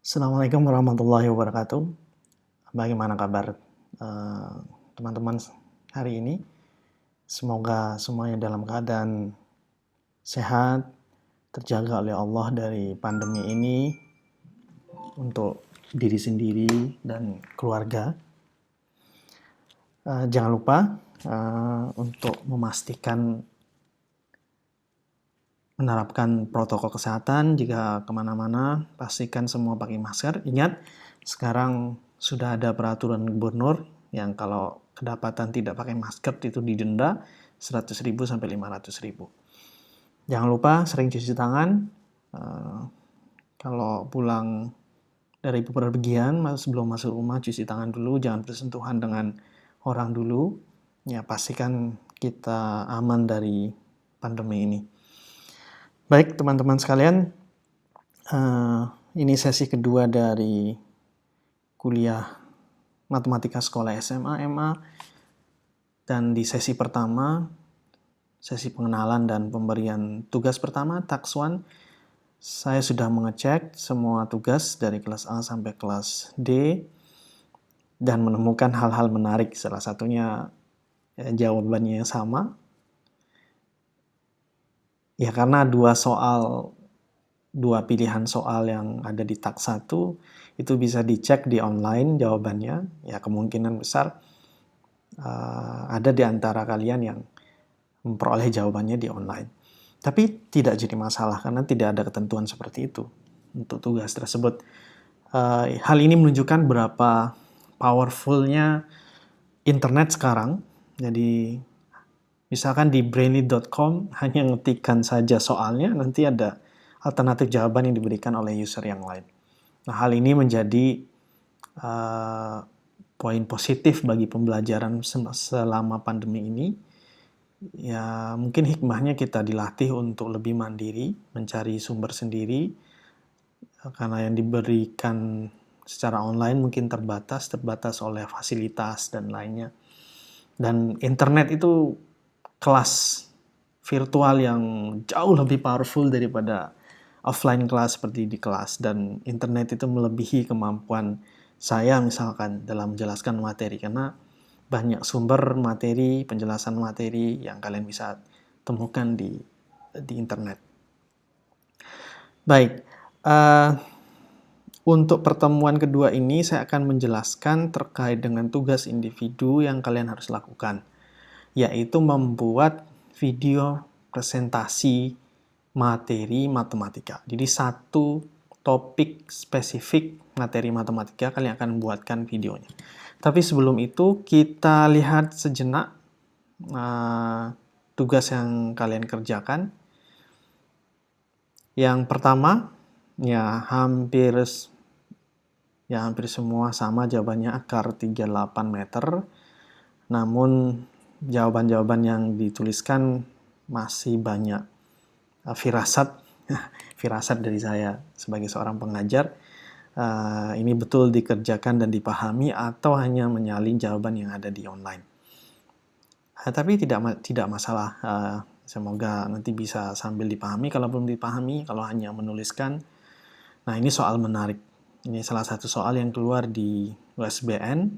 Assalamualaikum warahmatullahi wabarakatuh. Bagaimana kabar teman-teman hari ini? Semoga semuanya dalam keadaan sehat, terjaga oleh Allah dari pandemi ini untuk diri sendiri dan keluarga. Jangan lupa untuk memastikan menerapkan protokol kesehatan jika kemana-mana, pastikan semua pakai masker. Ingat, sekarang sudah ada peraturan gubernur yang kalau kedapatan tidak pakai masker itu didenda 100.000 sampai 500.000. Jangan lupa sering cuci tangan. Kalau pulang dari bepergian, sebelum masuk rumah cuci tangan dulu, jangan bersentuhan dengan orang dulu. Ya, pastikan kita aman dari pandemi ini. Baik teman-teman sekalian, ini sesi kedua dari kuliah matematika sekolah SMA, MA, dan di sesi pertama, sesi pengenalan dan pemberian tugas pertama, task 1, saya sudah mengecek semua tugas dari kelas A sampai kelas D dan menemukan hal-hal menarik, salah satunya jawabannya yang sama. Ya karena dua pilihan soal yang ada di task 1 itu bisa dicek di online jawabannya, ya kemungkinan besar ada di antara kalian yang memperoleh jawabannya di online. Tapi tidak jadi masalah karena tidak ada ketentuan seperti itu untuk tugas tersebut. Hal ini menunjukkan berapa powerfulnya internet sekarang. Jadi misalkan di brainly.com hanya ngetikkan saja soalnya, nanti ada alternatif jawaban yang diberikan oleh user yang lain. Nah, hal ini menjadi poin positif bagi pembelajaran selama pandemi ini. Ya, mungkin hikmahnya kita dilatih untuk lebih mandiri, mencari sumber sendiri, karena yang diberikan secara online mungkin terbatas oleh fasilitas dan lainnya. Dan internet itu kelas virtual yang jauh lebih powerful daripada offline kelas seperti di kelas, dan internet itu melebihi kemampuan saya misalkan dalam menjelaskan materi karena banyak sumber materi, penjelasan materi yang kalian bisa temukan di internet. Baik, untuk pertemuan kedua ini saya akan menjelaskan terkait dengan tugas individu yang kalian harus lakukan, yaitu membuat video presentasi materi matematika. Jadi satu topik spesifik materi matematika kalian akan buatkan videonya. Tapi sebelum itu kita lihat sejenak tugas yang kalian kerjakan. Yang pertama, ya hampir semua sama jawabannya, akar 38 meter. Namun jawaban-jawaban yang dituliskan masih banyak firasat dari saya sebagai seorang pengajar. Ini betul dikerjakan dan dipahami atau hanya menyalin jawaban yang ada di online. Tapi tidak masalah. Semoga nanti bisa sambil dipahami. Kalau belum dipahami, kalau hanya menuliskan. Nah, ini soal menarik. Ini salah satu soal yang keluar di USBN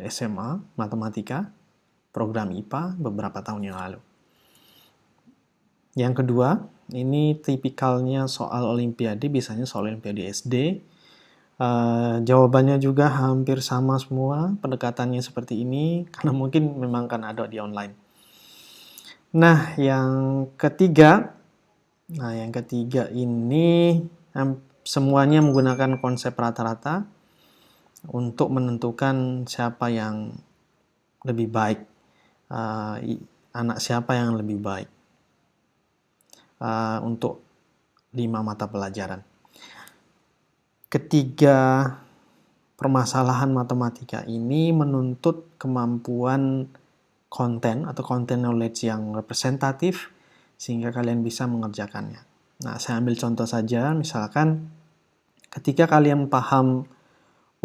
SMA Matematika, program IPA beberapa tahun yang lalu. Yang kedua, ini tipikalnya soal olimpiade, biasanya soal olimpiade SD. Jawabannya juga hampir sama semua, pendekatannya seperti ini, karena mungkin memang kan ada di online. Nah, yang ketiga ini semuanya menggunakan konsep rata-rata untuk menentukan siapa yang lebih baik, anak siapa yang lebih baik untuk 5 mata pelajaran. Ketiga permasalahan matematika ini menuntut kemampuan konten atau content knowledge yang representatif sehingga kalian bisa mengerjakannya. Nah, saya ambil contoh saja, misalkan ketika kalian paham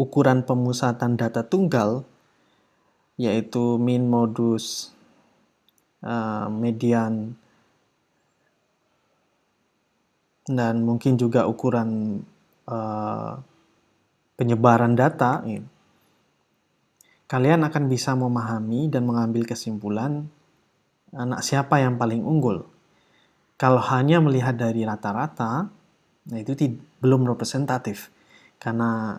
ukuran pemusatan data tunggal, yaitu min, modus, median, dan mungkin juga ukuran penyebaran data, kalian akan bisa memahami dan mengambil kesimpulan anak siapa yang paling unggul. Kalau hanya melihat dari rata-rata, nah itu belum representatif, karena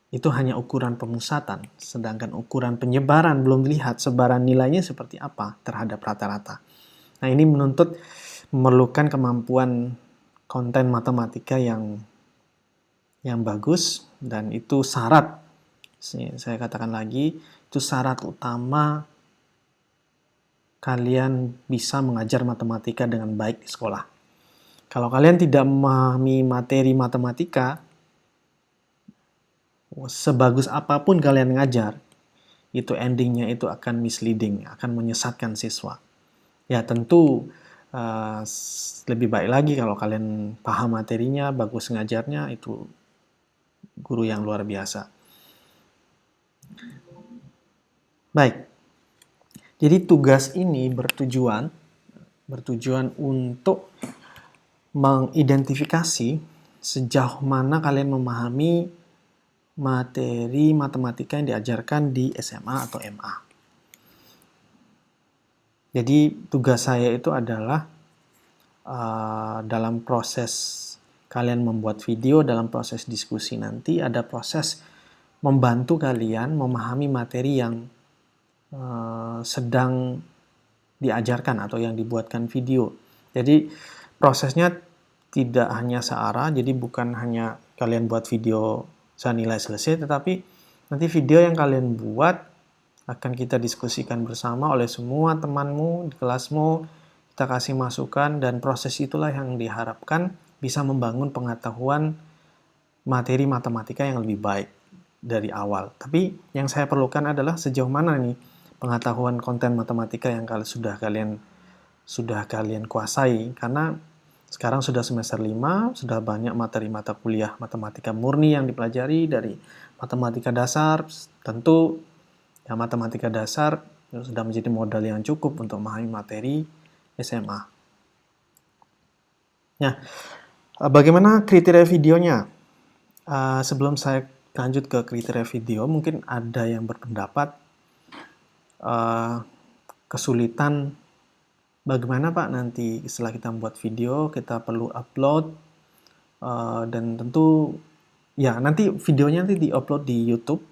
itu hanya ukuran pemusatan, sedangkan ukuran penyebaran belum dilihat sebaran nilainya seperti apa terhadap rata-rata. Nah, ini memerlukan kemampuan konten matematika yang bagus, dan itu syarat, saya katakan lagi, itu syarat utama kalian bisa mengajar matematika dengan baik di sekolah. Kalau kalian tidak memahami materi matematika, sebagus apapun kalian ngajar, itu endingnya itu akan misleading, akan menyesatkan siswa. Ya tentu lebih baik lagi kalau kalian paham materinya, bagus ngajarnya, itu guru yang luar biasa. Baik, jadi tugas ini bertujuan untuk mengidentifikasi sejauh mana kalian memahami materi matematika yang diajarkan di SMA atau MA. Jadi tugas saya itu adalah dalam proses kalian membuat video, dalam proses diskusi nanti ada proses membantu kalian memahami materi yang sedang diajarkan atau yang dibuatkan video. Jadi prosesnya tidak hanya searah, jadi bukan hanya kalian buat video senilai selesai, tetapi nanti video yang kalian buat akan kita diskusikan bersama oleh semua temanmu di kelasmu, kita kasih masukan, dan proses itulah yang diharapkan bisa membangun pengetahuan materi matematika yang lebih baik dari awal. Tapi yang saya perlukan adalah sejauh mana nih pengetahuan konten matematika yang sudah kalian kuasai, karena sekarang sudah semester 5, sudah banyak materi mata kuliah matematika murni yang dipelajari dari matematika dasar. Tentu ya matematika dasar sudah menjadi modal yang cukup untuk memahami materi SMA. Nah, bagaimana kriteria videonya? Sebelum saya lanjut ke kriteria video, mungkin ada yang berpendapat kesulitan bagaimana Pak nanti setelah kita membuat video kita perlu upload, dan tentu ya nanti videonya nanti diupload di YouTube.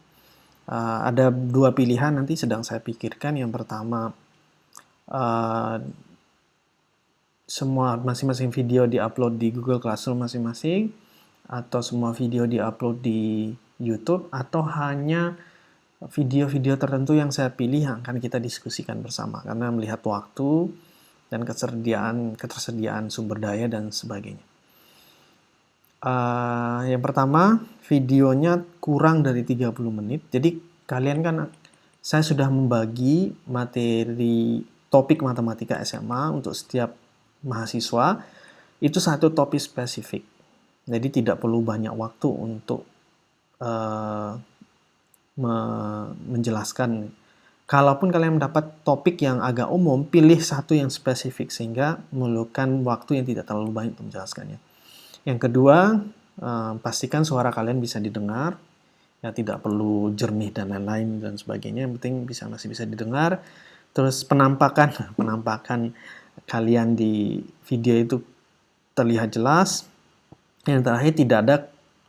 Ada dua pilihan nanti sedang saya pikirkan. Yang pertama, semua masing-masing video diupload di Google Classroom masing-masing, atau semua video diupload di YouTube, atau hanya video-video tertentu yang saya pilih yang akan kita diskusikan bersama, karena melihat waktu dan ketersediaan sumber daya dan sebagainya. Yang pertama, videonya kurang dari 30 menit. Jadi kalian kan, saya sudah membagi materi topik matematika SMA untuk setiap mahasiswa, itu satu topik spesifik. Jadi tidak perlu banyak waktu untuk menjelaskan. Kalaupun kalian mendapat topik yang agak umum, pilih satu yang spesifik sehingga memerlukan waktu yang tidak terlalu banyak untuk menjelaskannya. Yang kedua, pastikan suara kalian bisa didengar, ya tidak perlu jernih dan lain-lain dan sebagainya, yang penting masih bisa didengar. Terus penampakan kalian di video itu terlihat jelas. Yang terakhir, tidak ada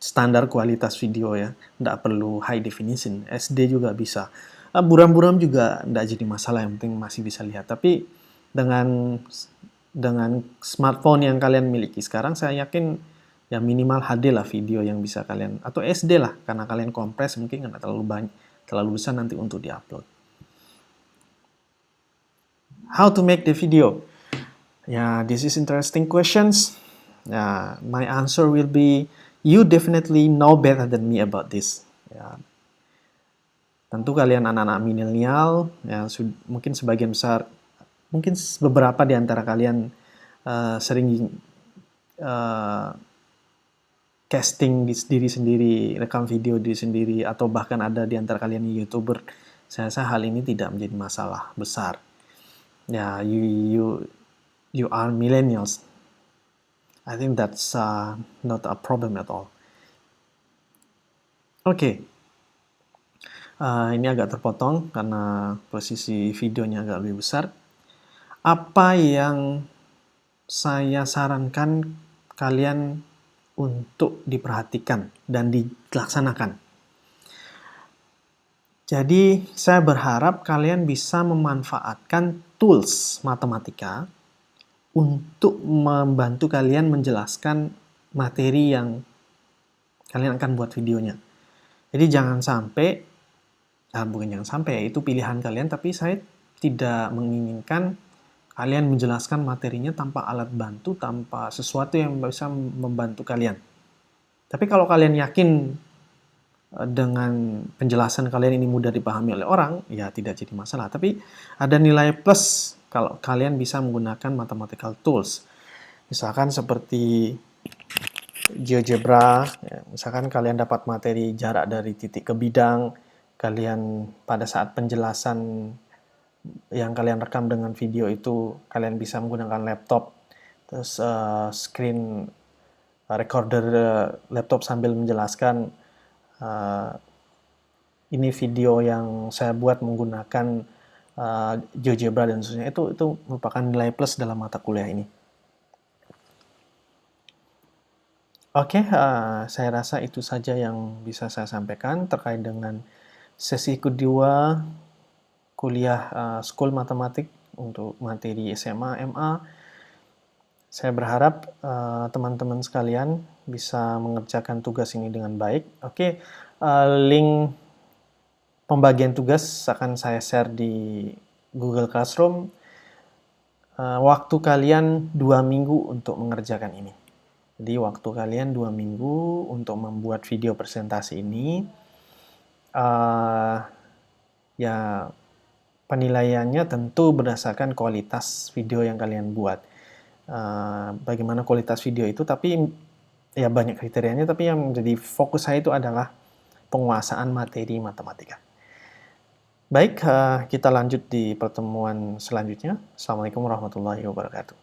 standar kualitas video ya, tidak perlu high definition, SD juga bisa. Buram-buram juga tidak jadi masalah, yang penting masih bisa lihat. Tapi dengan smartphone yang kalian miliki sekarang, saya yakin ya minimal HD lah video yang bisa kalian, atau SD lah, karena kalian kompres mungkin nggak terlalu besar nanti untuk diupload. How to make the video? Yeah, this is interesting questions. My answer will be, you definitely know better than me about this. Ya, tentu kalian anak-anak milenial, ya, mungkin sebagian besar, mungkin beberapa di antara kalian sering casting diri sendiri, rekam video diri sendiri, atau bahkan ada di antara kalian YouTuber. Saya rasa hal ini tidak menjadi masalah besar. Ya, you are millennials. I think that's not a problem at all. Oke, ini agak terpotong karena posisi videonya agak lebih besar. Apa yang saya sarankan kalian untuk diperhatikan dan dilaksanakan? Jadi, saya berharap kalian bisa memanfaatkan tools matematika untuk membantu kalian menjelaskan materi yang kalian akan buat videonya. Jadi jangan sampai, bukan jangan sampai, itu pilihan kalian, tapi saya tidak menginginkan kalian menjelaskan materinya tanpa alat bantu, tanpa sesuatu yang bisa membantu kalian. Tapi kalau kalian yakin dengan penjelasan kalian ini mudah dipahami oleh orang, ya tidak jadi masalah. Tapi ada nilai plus kalau kalian bisa menggunakan mathematical tools. Misalkan seperti GeoGebra, ya, misalkan kalian dapat materi jarak dari titik ke bidang, kalian pada saat penjelasan yang kalian rekam dengan video itu, kalian bisa menggunakan laptop, terus screen recorder laptop sambil menjelaskan, ini video yang saya buat menggunakan GeoGebra dan seterusnya, itu merupakan nilai plus dalam mata kuliah ini. Oke, saya rasa itu saja yang bisa saya sampaikan terkait dengan sesi kedua kuliah School Matematik untuk materi SMA, MA. Saya berharap teman-teman sekalian bisa mengerjakan tugas ini dengan baik. Oke, link pembagian tugas akan saya share di Google Classroom. Waktu kalian 2 minggu untuk mengerjakan ini. Jadi waktu kalian 2 minggu untuk membuat video presentasi ini, ya penilaiannya tentu berdasarkan kualitas video yang kalian buat. Bagaimana kualitas video itu, tapi ya banyak kriterianya, tapi yang menjadi fokus saya itu adalah penguasaan materi matematika. Baik, kita lanjut di pertemuan selanjutnya. Assalamualaikum warahmatullahi wabarakatuh.